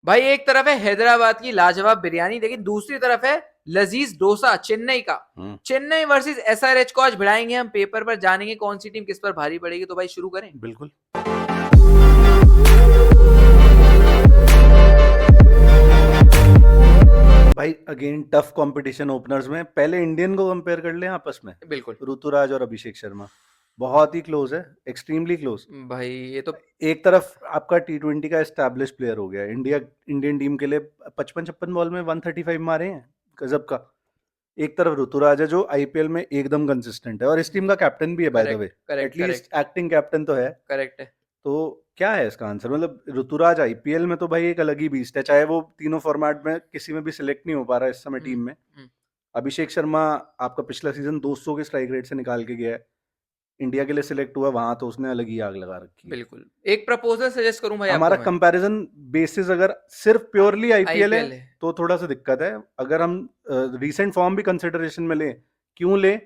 भाई एक तरफ है हैदराबाद की लाजवाब बिरयानी, लेकिन दूसरी तरफ है लजीज डोसा चेन्नई का। चेन्नई वर्सेस एसआरएच को आज भिड़ाएंगे हम, पेपर पर जानेंगे कौन सी टीम किस पर भारी पड़ेगी। तो भाई शुरू करें। बिल्कुल। भाई अगेन टफ कंपटीशन ओपनर्स में, पहले इंडियन को कंपेयर कर लें आपस में। बिल्कुल ऋतुराज और अभिषेक शर्मा बहुत ही क्लोज है, एक्सट्रीमली क्लोज। भाई, ये तो एक तरफ आपका T20 का एस्टैब्लिश प्लेयर हो गया, इंडियन टीम के लिए 55-56 बॉल में 135 मारे हैं, गजब का। एक तरफ ऋतुराज है जो आईपीएल में एकदम कंसिस्टेंट है और इस टीम का कैप्टन भी है, by the way. Correct correct at least correct acting captain तो है। करेक्ट है। तो क्या है इसका आंसर? मतलब ऋतुराज आईपीएल में तो भाई एक अलग ही बीस्ट है, चाहे वो तीनों फॉर्मेट में किसी में भी सिलेक्ट नहीं हो पा रहा है इस समय टीम में। अभिषेक शर्मा आपका पिछला सीजन 200 के स्ट्राइक रेट से निकाल के गया है, इंडिया के लिए सिलेक्ट हुआ वहां तो उसने अलग ही आग लगा रखी है। बिल्कुल, एक प्रपोजल सजेस्ट करूं भाई हमारा आपको मैं। कंपैरिजन बेसिस अगर सिर्फ प्योरली आईपीएल है आईपीएल है। तो थोड़ा सा दिक्कत है। अगर हम रीसेंट फॉर्म भी कंसिडरेशन में लें, क्यों ले?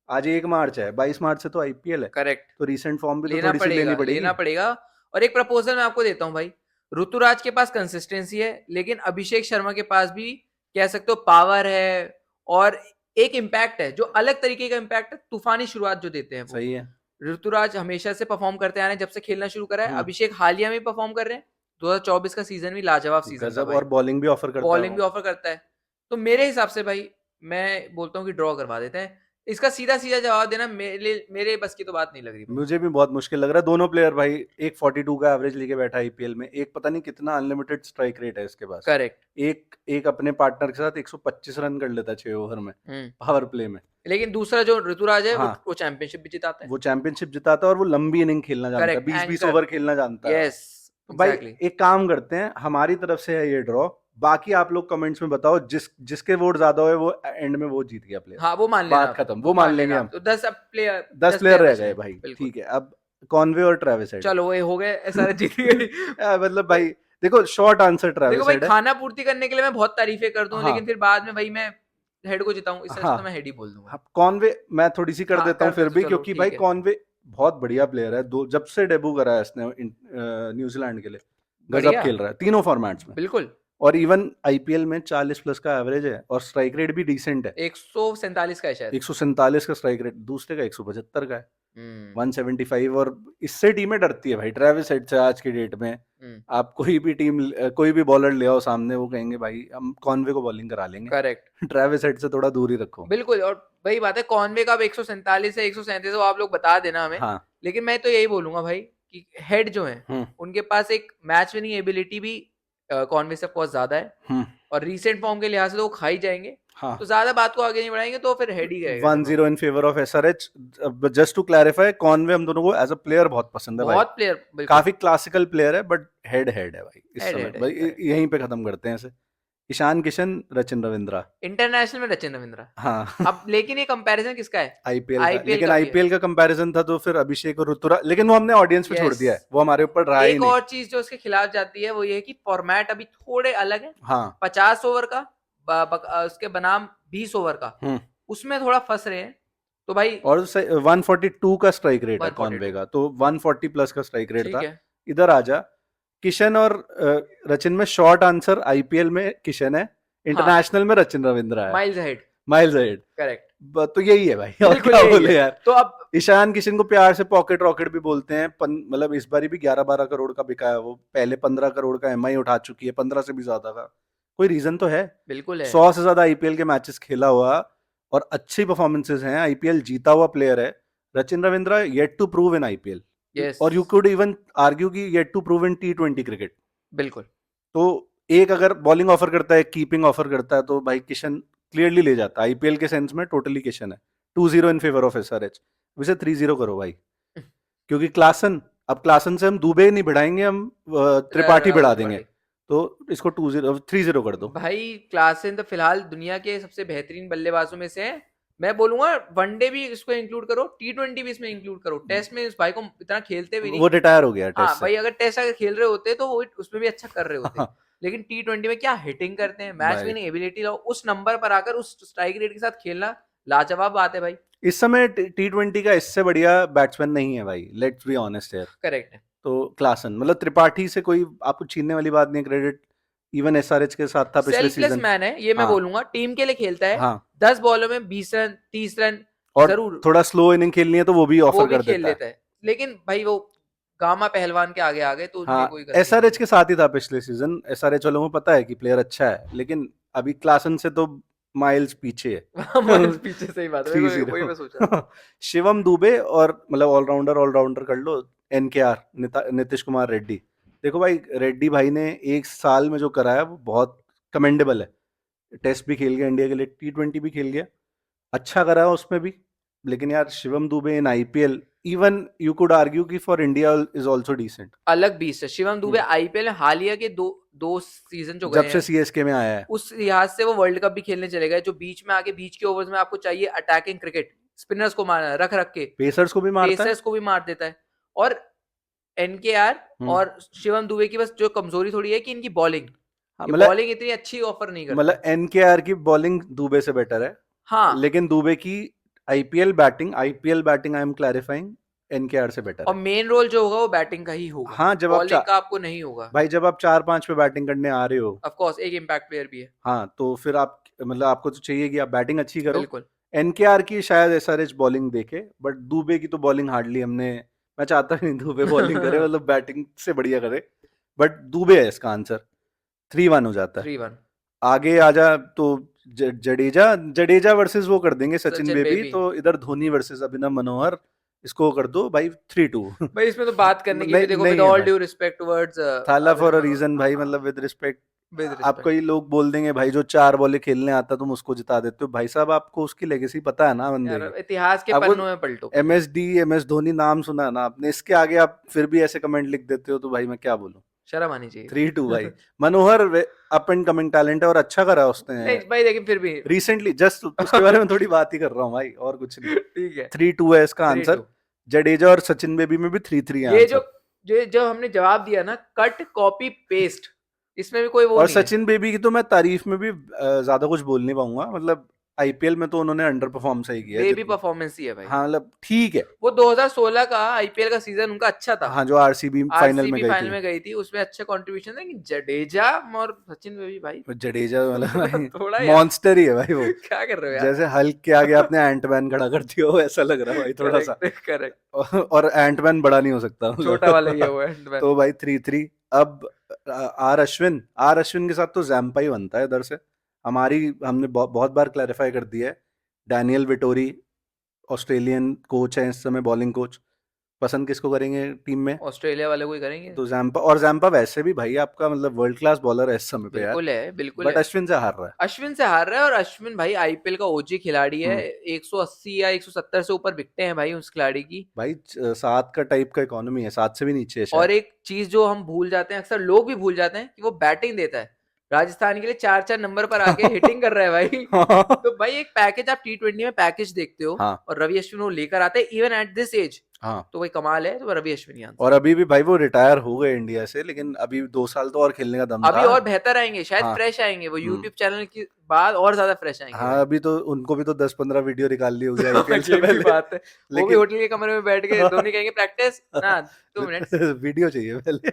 आज 1 मार्च है, 22 मार्च से तो आईपीएल है, करेक्ट, तो रीसेंट फॉर्म भी तो लेना थोड़ी सी लेनी पड़ेगी। लेना पड़ेगा। और एक प्रपोजल मैं आपको देता हूं भाई, ऋतुराज के पास कंसिस्टेंसी है, लेकिन अभिषेक शर्मा के पास भी कह सकते हो पावर है, और एक इम्पैक्ट है जो अलग तरीके का इम्पैक्ट है, तूफानी शुरुआत जो देते हैं वो। सही है। ऋतुराज हमेशा से परफॉर्म करते आ रहे हैं जब से खेलना शुरू करा है। अभिषेक हालिया में परफॉर्म कर रहे हैं, 2024 का सीजन भी लाजवाब सीजन था गजब, भाई। और बॉलिंग भी ऑफर करता है बॉलिंग भी वो। ऑफर करता है। तो मेरे हिसाब से भाई मैं बोलता हूँ कि ड्रॉ करवा देते हैं। इसका सीधा सीधा जवाब देना मेरे बस की तो बात नहीं लग रही भाई। मुझे भी बहुत मुश्किल लग रहा है। दोनों प्लेयर भाई, एक 42 का एवरेज लेके बैठा है आईपीएल में, एक पता नहीं कितना अनलिमिटेड स्ट्राइक रेट है इसके पास। करेक्ट। एक एक अपने पार्टनर के साथ 125 रन कर लेता है 6 ओवर में, पावर प्ले में। लेकिन दूसरा जो ऋतुराज है हाँ, वो चैंपियनशिप भी जिताता है। वो चैंपियनशिप जिताता है और वो लंबी इनिंग खेलना जानता है, करेक्ट, 20-20 एंकर। ओवर खेलना जानता है। यस, तो भाई एग्जैक्टली। एक काम करते हैं, हमारी तरफ से है ये ड्रॉ। बाकी आप लोग कमेंट्स में बताओ, जिसके वोट ज्यादा हुए वो एंड में वो जीत गया प्लेयर। हाँ, वो मान लेना बात आप, खत्म, वो मान लेंगे हम। तो 10 अब प्लेयर 10 प्लेयर रह बचे गए हैं। भाई, बिल्कुल। ठीक है। अब कॉनवे और ट्रेविस हेड। चलो, वो हो गए, सारे जीत गए। मतलब भाई देखो, शॉर्ट आंसर देखो ट्रेविस भाई, हेड है। खाना पूर्ति करने के लिए मैं बहुत तारीफें कर दूं, हाँ लेकिन फिर बाद में भाई मैं हेड को जिताऊं, इससे अच्छा हाँ तो मैं हेड ही बोल दूंगा। हाँ, कॉनवे मैं थोड़ी सी कर हाँ, देता हूँ कर दो फिर तो भी, चलो क्योंकि भाई ठीक है। कॉनवे बहुत बढ़िया प्लेयर है। दो जब से डेब्यू करा है इसने न्यूजीलैंड के लिए, गजब बढ़िया, खेल रहा है तीनों फॉर्मेट्स में। बिल्कुल। और इवन आईपीएल में 40 प्लस का एवरेज है और स्ट्राइक रेट भी डिसेंट है। 147 का है शायद। 147 का स्ट्राइक रेट, दूसरे का 175 का है, हम्म 175। और इससे टीमें डरती है भाई ट्रेविस हेड से आज की डेट में। हम्म आप कोई भी बॉलर ले आओ सामने, वो कहेंगे भाई हम कॉनवे को बॉलिंग करा लेंगे। करेक्ट, ट्रेविस हेड से थोड़ा दूर ही रखो। बिल्कुल। और वही बात है, कॉनवे का अब 147 है, 137 आप लोग बता देना हमें। हाँ। लेकिन मैं तो यही बोलूंगा भाई कि हेड जो है हम्म उनके पास एक मैच विनिंग एबिलिटी भी कॉनवे से बहुत ज्यादा है, हम्म और रीसेंट फॉर्म के लिहाज से तो वो खा ही जाएंगे। हाँ। तो ज्यादा बात को आगे नहीं बढ़ाएंगे, तो फिर हेड ही रहेगा जवाब। 1-0 in favour of SRH. Just to clarify, Conway हम दोनों को एज अ प्लेयर बहुत पसंद है भाई। बहुत प्लेयर, बिल्कुल। काफी क्लासिकल प्लेयर है, बट हेड हेड है भाई इस हेड समय। हेड है, भाई करेक्ट। यहीं पे खत्म करते हैं इसे। ईशान किशन, रचिन रविंद्रा। इंटरनेशनल में सचिन रविंद्रा। हाँ। अब लेकिन ये कंपैरिजन किसका है? आईपीएल का, आईपीएल लेकिन का भी है। आईपीएल का कंपैरिजन था तो फिर अभिषेक और ऋतुराज, लेकिन वो हमने ऑडियंस पे छोड़ यस। दिया है, वो हमारे ऊपर रहा ही एक नहीं। और चीज जो उसके खिलाफ जाती है वो ये है कि फॉर्मेट अभी थोड़े अलग है। हाँ। 50 ओवर का, उसके बनाम 20 ओवर का, हम्म उसमें थोड़ा फंस रहे हैं। तो भाई और 142 का स्ट्राइक रेट है कॉनवे 142, का, तो 140 प्लस का स्ट्राइक रेट ठीक था। है। इधर आजा, किशन और रचिन में शॉर्ट आंसर आईपीएल में किशन है, हाँ, इंटरनेशनल में रचिन रविंद्रा है। Miles head. Miles ahead. Correct, तो यही है भाई, और बिल्कुल क्या यही बोले है। यार। तो अब ईशान किशन को प्यार से पॉकेट रॉकेट भी बोलते हैं। मतलब इस बारी भी 11-12 करोड़ का बिका है वो, पहले 15 करोड़ का एमआई उठा चुकी है, 15 से भी ज्यादा का। कोई रीजन तो है। बिल्कुल है। 100 से ज्यादा आईपीएल के मैचेस खेला हुआ और अच्छी परफॉर्मेंसेस हैं, आईपीएल जीता हुआ प्लेयर है Rachin Ravindra, yet to prove in IPL. Yes, और यू कुड इवन आर्ग्यू की yet to prove in T20 cricket. बिल्कुल। तो एक अगर बॉलिंग ऑफर करता है, कीपिंग ऑफर करता है, तो भाई किशन क्लियरली ले जाता है आईपीएल के सेंस में। टोटली किशन है। 2-0 इन फेवर ऑफ एसआरएच। वैसे 3-0 करो भाई, क्योंकि क्लासन, अब क्लासन से हम दुबे नहीं भिड़ाएंगे, हम त्रिपाठी भिड़ा देंगे। त्रिपाठी। तो इसको 2-0 3-0 कर दो। भाई क्लासन तो फिलहाल दुनिया के सबसे बेहतरीन बल्लेबाजों में से है। मैं बोलूंगा वनडे भी इसको इंक्लूड करो, T20 भी इसमें इंक्लूड करो। टेस्ट में इस भाई को इतना खेलते भी वो नहीं। रिटायर हो गया हाँ टेस्ट से। भाई, अगर टेस्ट अगर खेल रहे होते तो वो उसमें भी अच्छा कर रहे होते। हाँ, लेकिन T20 में क्या हिटिंग करते हैं, मैच भाई विनिंग एबिलिटी लाओ, उस नंबर पर आकर उस स्ट्राइक रेट के साथ खेलना लाजवाब बात है भाई। इस समय T20 का इससे बढ़िया बैट्समैन नहीं है भाई, लेट्स बी ऑनेस्ट यार। करेक्ट है। तो क्लासन, मतलब त्रिपाठी से कोई आपको छीनने वाली बात नहीं है क्रेडिट। इवन एसआरएच के साथ था पिछले सेल्फलेस सीजन। मैन है, ये मैं हाँ बोलूंगा, टीम के लिए खेलता है। हाँ 10 बॉलों में 20 रन 30 रन और जरूर थोड़ा स्लो इनिंग खेलनी है तो वो भी वो ऑफर भी कर खेल देता है। लेता है, लेकिन भाई वो गामा पहलवान के आगे आ गए तो उनके हाँ कोई गति नहीं एसआरएच है। के साथ ही था पिछले सीजन। एसआरएच वालों को पता है कि प्लेयर अच्छा है, लेकिन अभी क्लासन से तो माइल्स पीछे है। माइल्स पीछे, सही बात है, थ्री मेरे को वही मैं सोच रहा था। जीरो शिवम दुबे और मतलब ऑलराउंडर कर लो, एनकेआर नीतीश कुमार रेड्डी। देखो भाई, रेड्डी भाई ने एक साल में जो करा है वो बहुत कमेंडेबल है। टेस्ट भी खेल गया इंडिया के लिए, T20 भी खेल गया, अच्छा करा है उसमें भी। लेकिन यार Shivam Dube in IPL, even you could argue कि for India is also decent. अलग बीस्ट है शिवम दुबे। आईपीएल में हालिया के दो दो सीजन जो जब गए से हैं, सीएसके में आया है। उस लिहाज से वो वर्ल्ड कप भी खेलने चले गए, जो बीच में आके बीच के ओवर्स में आपको चाहिए अटैकिंग क्रिकेट, स्पिनर्स को मारना रख रख के, पेसर्स को भी मारता है। पेसर्स को भी मार देता है। और एनकेआर और शिवम दुबे की बस जो कमजोरी थोड़ी है कि इनकी बॉलिंग, हाँ, ये मतलब बॉलिंग इतनी अच्छी ऑफर नहीं करता मतलब है। एनकेआर की बॉलिंग दुबे से बेटर है, हाँ, लेकिन दुबे की IPL batting I am clarifying, NKR से बेटर और है। मेन रोल जो होगा वो बैटिंग का ही होगा, हाँ बॉलिंग का आपको नहीं होगा। भाई जब आप 4-5 पे बैटिंग करने आ रहे हो, ऑफ कोर्स एक इम्पैक्ट प्लेयर भी है। हाँ तो फिर आप मतलब आपको तो चाहिए कि आप बैटिंग अच्छी करो। बिल्कुल। एनकेआर की शायद एसआरएच बॉलिंग देखे, बट दुबे की तो बॉलिंग हार्डली हमने, मैं चाहता नहीं दुबे बॉलिंग करे, मतलब बैटिंग से बढ़िया करे, बट दुबे है इसका आंसर। 3-1 हो जाता है। 3-1 आगे आजा तो जडेजा जडेजा वर्सेस वो कर देंगे सचिन सचिन बेबी, बेबी। तो इधर धोनी वर्सेस अभिनव मनोहर, इसको कर दो भाई 3-2। भाई इसमें तो बात करने की भी नहीं देखो, विद नहीं है ऑल भाई, due respect towards Thala for Abhinav अ मनोहर, रीजन भाई, मतलब विद रिस्पेक्ट। विद आपको रिस्पेक्ट। ही लोग बोल देंगे भाई जो 4 बॉले खेलने आता तुम उसको जिता देते हो, भाई साहब आपको उसकी लेगेसी पता है ना बंदे यार की। इतिहास के आपको पन्नों में पलटो। एमएस धोनी नाम सुना है ना आपने, इसके आगे आप फिर भी ऐसे कमेंट लिख देते हो तो भाई मैं क्या बोलूं। शर्म आनी चाहिए। 3-2 भाई। मनोहर अप एंड कमिंग टैलेंट है और अच्छा करा उसने नहीं भाई, लेकिन फिर भी रिसेंटली, जस्ट उसके बारे में थोड़ी बात ही कर रहा हूँ भाई, और कुछ नहीं। ठीक है। 3-2 है इसका 3-2। आंसर। जडेजा और सचिन बेबी में भी 3-3 है ये जो आंसर। जो हमने जवाब दिया ना, कट कॉपी पेस्ट, इसमें भी कोई वो और नहीं है। सचिन बेबी की तो मैं तारीफ में भी ज्यादा कुछ बोल नहीं पाऊंगा, मतलब आईपीएल में तो उन्होंने अंडर परफॉर्म सही किया है बेबी जितना। परफॉर्मेंस ही है भाई। हाँ मतलब ठीक है। वो 2016 का आईपीएल का सीजन उनका अच्छा था, हाँ जो आरसीबी फाइनल में आरसीबी गई फाइनल थी। में गई थी, उसमें अच्छा कंट्रीब्यूशन था। कि जडेजा और सचिन बेबी भाई जडेजा वाला भाई थोड़ा यार, मॉन्स्टर ही है भाई वो। क्या कर रहे हो यार। जैसे हल्क के आगे आपने एंटमैन खड़ा कर दिया हो ऐसा लग रहा है भाई थोड़ा सा। Correct correct. और एंटमैन बड़ा नहीं हो सकता छोटा वाला ही है मतलब। वो एंडमैन। तो भाई 3-3। अब आर अश्विन के साथ तो जैम्पा ही बनता है इधर से। हमने बहुत बार क्लैरिफाई कर दिया है, डैनियल विटोरी ऑस्ट्रेलियन कोच है इस समय, बॉलिंग कोच। पसंद किसको करेंगे टीम में? ऑस्ट्रेलिया वाले को ही करेंगे। तो जैम्पा वैसे भी भाई आपका मतलब वर्ल्ड क्लास बॉलर है इस समय पे यार, बिल्कुल है, बिल्कुल बट है। अश्विन से हार रहा है। अश्विन से हार रहा है, और अश्विन भाई आईपीएल का ओजी खिलाड़ी है। हम्म 180 या 170 से ऊपर बिकते हैं भाई उस खिलाड़ी की। भाई 7 का टाइप का इकोनॉमी है, 7 से भी नीचे है और शायद। एक चीज जो हम भूल जाते हैं, अक्सर लोग भी भूल जाते हैं, कि वो बैटिंग देता है राजस्थान के लिए। 4-4 नंबर पर आके हिटिंग कर रहा है भाई। तो भाई एक पैकेज, आप T20 में पैकेज देखते हो, हाँ और रवि अश्विन वो लेकर आते हैं इवन एट दिस एज, हाँ। तो भाई कमाल है। तो रवि अश्विन ही आंसर। और अभी भी भाई वो रिटायर हो गए इंडिया से, लेकिन अभी 2 साल तो और खेलने का दम अभी था। और बेहतर आएंगे शायद, हाँ फ्रेश आएंगे वो यूट्यूब चैनल के बाद, और ज्यादा फ्रेश आएंगे हाँ भाई। अभी तो उनको भी तो 10-15 वीडियो निकाल ली होगी आईपीएल से ये भी पहले। बात है। वो भी लेकिन होटल के कमरे में बैठ के धोनी कहेंगे प्रैक्टिस ना 2 मिनट्स। वीडियो चाहिए पहले।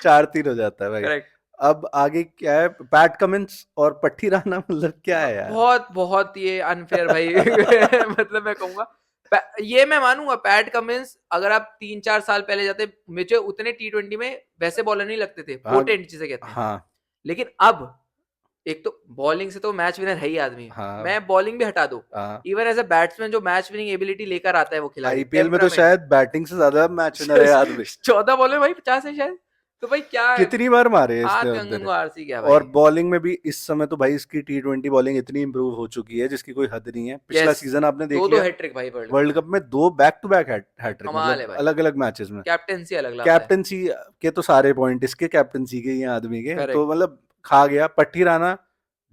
4-3 हो जाता है भाई। करेक्ट। अब आगे क्या है, पैट कमिंस और पट्टी राणा, मतलब क्या है यार। बहुत बहुत ये अनफेयर भाई। मतलब मैं कहूंगा, ये मैं मानूंगा, पैट कमिंस अगर आप 3-4 साल पहले जाते, मुझे उतने T20 में वैसे बॉलर नहीं लगते थे, हाँ पोटेंट जिसे कहते हैं। हाँ लेकिन अब एक तो बॉलिंग से तो मैच विनर है ही आदमी। हाँ मैं बॉलिंग भी हटा दो, हाँ। इवन एज अ बैट्समैन जो मैच विनिंग एबिलिटी लेकर आता है वो खिलाड़ी, आईपीएल में तो शायद बैटिंग से ज्यादा मैच विनर है आदमी। 14 बॉल में भाई 50 है शायद। तो भाई क्या है, कितनी बार मारे हैं हाथ इसने कंगन बंदे को ने। आरसी क्या और भाई। बॉलिंग में भी इस समय तो भाई इसकी T20 बॉलिंग इतनी इंप्रूव हो चुकी है जिसकी कोई हद नहीं है। पिछला यस, सीजन आपने देख 2-2 लिया, हैट्रिक भाई वर्ल्ड वर्ल्ड कप में 2 बैक टू बैक हैट्रिक, कमाल है मतलब भाई। अलग अलग मैचेस में। कैप्टेंसी अलग लाता है। कैप्टनसी के तो सारे पॉइंट इसके कैप्टनसी के ही हैं आदमी के, तो करेक्ट। मतलब खा गया। पट्टी राणा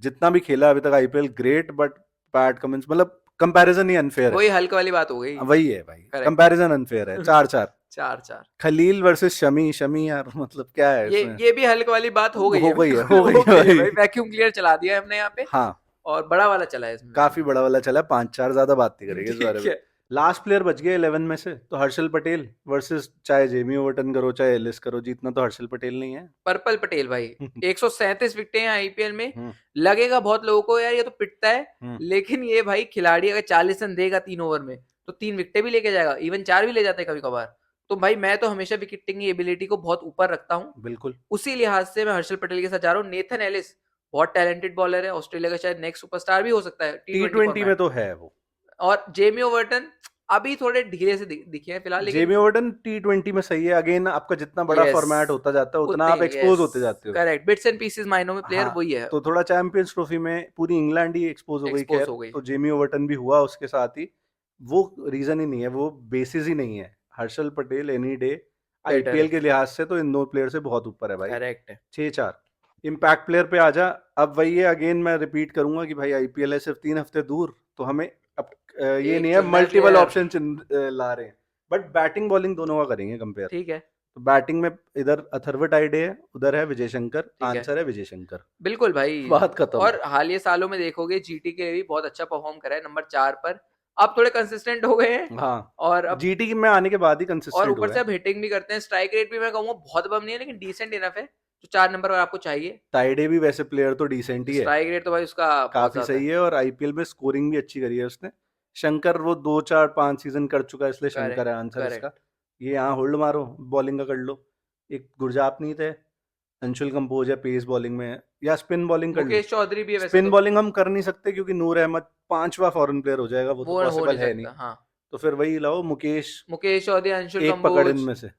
जितना भी खेला अभी तक IPL great, but PAT Cummins मतलब कंपैरिजन ही अनफेयर है। वही हल्क वाली बात हो गई। वही है भाई, करेक्ट। कंपैरिजन अनफेयर है। 4-4। 4-4। खलील वर्सेस शमी यार, मतलब क्या है इसमें। ये भी हल्क वाली बात हो गई है। हो गई है हो गई है भाई। भाई, वैक्यूम क्लियर चला दिया हमने यहाँ पे, हाँ और बड़ा वाला चला है इसमें। काफी बड़ा वाला चला, 5-4 ज्यादा बात नहीं करेंगे इस बारे ठीक में। है। लास्ट प्लेयर बच गया 11 में से, तो हर्षल पटेल वर्सेस चाहे जेमी ओवर्टन करो चाहे एलिस करो, जीतना तो हर्षल पटेल नहीं है। पर्पल पटेल भाई 137 विकेटें हैं आईपीएल में। हम्म, लगेगा बहुत लोगों को यार ये तो पिटता है, हम्म, लेकिन ये भाई खिलाड़ी अगर 40 रन देगा 3 ओवर में तो 3 विकेटें भी लेके जाएगा, इवन 4 भी ले जाते हैं कभी कभार। तो भाई मैं तो हमेशा विकेट टेकिंग एबिलिटी को बहुत ऊपर रखता हूँ, बिल्कुल। उसी लिहाज से मैं हर्षल पटेल के साथ जा रहा हूँ। नेथन एलिस बहुत टैलेंटेड बॉलर है, ऑस्ट्रेलिया का शायद नेक्स्ट सुपरस्टार भी हो सकता है T20 T20 में फॉर्मेट। तो है वो। और जेमी ओवर्टन अभी थोड़े ढीले से दिखे हैं फिलहाल, लेकिन जेमी ओवर्टन T20 में सही है। अगेन आपका जितना बड़ा यस फॉर्मेट होता जाता है उतना उतने आप एक्सपोज यस होते जाते हो। करेक्ट, बिट्स एंड पीसेस मायनों में प्लेयर हाँ, वही है, तो थोड़ा चैंपियंस ट्रॉफी में पूरी इंग्लैंड ही एक्सपोज हो गई। एक्सपोज खैर, हो गई। तो जेमी ओवर्टन भी हुआ उसके साथ ही। वो रीजन ही नहीं है, वो बेसिस ही नहीं है। Harshal Patel any day better IPL है, के लिहाज से तो इन दो प्लेयर से बहुत ऊपर है भाई। करेक्ट है। 6-4 इम्पैक्ट प्लेयर पे आजा। अब वही है, अगेन मैं रिपीट करूंगा कि भाई आईपीएल है सिर्फ 3 हफ्ते दूर, तो हमें अब ये एक नहीं है चुनना है मल्टीपल प्लेयर, ऑप्शन ला रहे हैं, बट बैटिंग बॉलिंग दोनों का करेंगे कंपेयर। ठीक है तो बैटिंग में इधर अथर्व टाइडे है, उधर है विजय शंकर। ठीक है, आंसर है विजय शंकर। बिल्कुल भाई। बात खत्म। और हालिया सालों में देखोगे जीटी के लिए भी बहुत अच्छा परफॉर्म करा है, नंबर 4 पर। अब थोड़े कंसिस्टेंट हो गए हैं, हाँ, और अब जीटी में आने के बाद ही और कंसिस्टेंट ऊपर हुआ से है। अब हिटिंग भी करते हैं। स्ट्राइक रेट भी मैं कहूंगा बहुत बम नहीं है, लेकिन डिसेंट इनफ है, जो 4 नंबर पर आपको चाहिए। टाइडे भी वैसे प्लेयर तो डिसेंट ही है, स्ट्राइक रेट तो भाई उसका बहुत काफी ज्यादा सही है। है, और आईपीएल में स्कोरिंग भी अच्छी करी है उसने। शंकर वो 2 4 5 सीजन कर चुका है, इसलिए शंकर करेक्ट है आंसर इसका। करेक्ट। ये यहाँ होल्ड मारो, बॉलिंग का कर लो। एक गुरजापनीत है, अंशुल कंपोज है पेस बॉलिंग में, या स्पिन बॉलिंग कर लो। मुकेश चौधरी भी है वैसे स्पिन तो, बॉलिंग हम कर नहीं सकते क्योंकि नूर अहमद 5वां फॉरेन प्लेयर हो जाएगा, वो तो वो हो पॉसिबल नहीं है नहीं। सकता हाँ। तो फिर वही लाओ मुकेश, मुकेश चौधरी, अंशुल एक पकड़ कंबोज। इनमें से।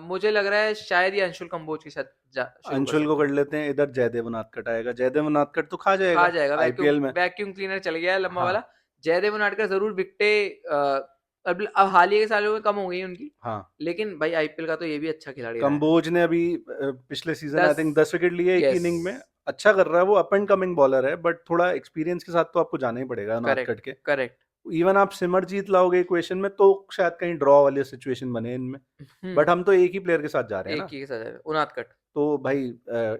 मुझे लग रहा है शायद ये अंशुल कंबोज के साथ शुरू कर अंशुल को सकते कर हैं। लेते हैं, इधर जयदेव उनादकट आएगा। जयदेव उनादकट तो खा खा जाएगा जाएगा, वैक्यूम आईपीएल में। वैक्यूम क्लीनर चल गया है लंबा हाँ, वाला। जयदेव उनाडकर जरूर विकेटें अब हाल ही के सालों में कम हो गई उनकी, हाँ। लेकिन भाई आईपीएल का तो ये भी अच्छा खिलाड़ी रहा है। कंबोज ने अभी पिछले सीजन आई 10 थिंक 10 विकेट लिए एक यस इनिंग में। अच्छा कर रहा है वो, अप एंड कमिंग बॉलर है, बट थोड़ा एक्सपीरियंस के साथ तो आपको जाना ही पड़ेगा करेक्ट उनादकट के। करेक्ट। इवन आप सिमरजीत लाओगे इक्वेशन में तो शायद कहीं ड्रॉ वाली सिचुएशन बने इनमें, बट हम तो एक ही प्लेयर के साथ जा रहे हैं एक ना। ही के साथ है, उनादकट। तो भाई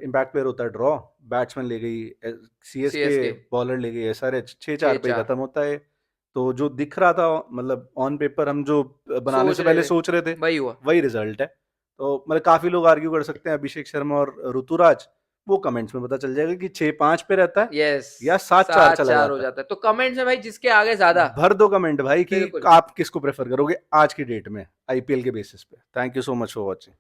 इम्पैक्ट प्लेयर होता है ड्रॉ। बैट्समैन ले गई सीएसके, सीएसके बॉलर ले गई एसआरएच, 6-4 पे ही 6-4 खत्म होता है। तो जो दिख रहा था, मतलब ऑन पेपर हम जो बनाने सोच से रहे पहले थे, सोच रहे थे, वही हुआ। वही रिजल्ट है। तो मतलब काफी लोग आर्ग्यू कर सकते हैं अभिषेक शर्मा और ऋतुराज, वो कमेंट्स में पता चल जाएगा कि 6-5 पे रहता है यस या 7-4 चला 7-4 हो जाता है। जाता है, तो कमेंट्स में भाई जिसके आगे ज्यादा, भर दो कमेंट भाई कि बिल्कुल। आप किसको प्रेफर करोगे आज की डेट में आईपीएल के बेसिस पे। Thank you so much for watching.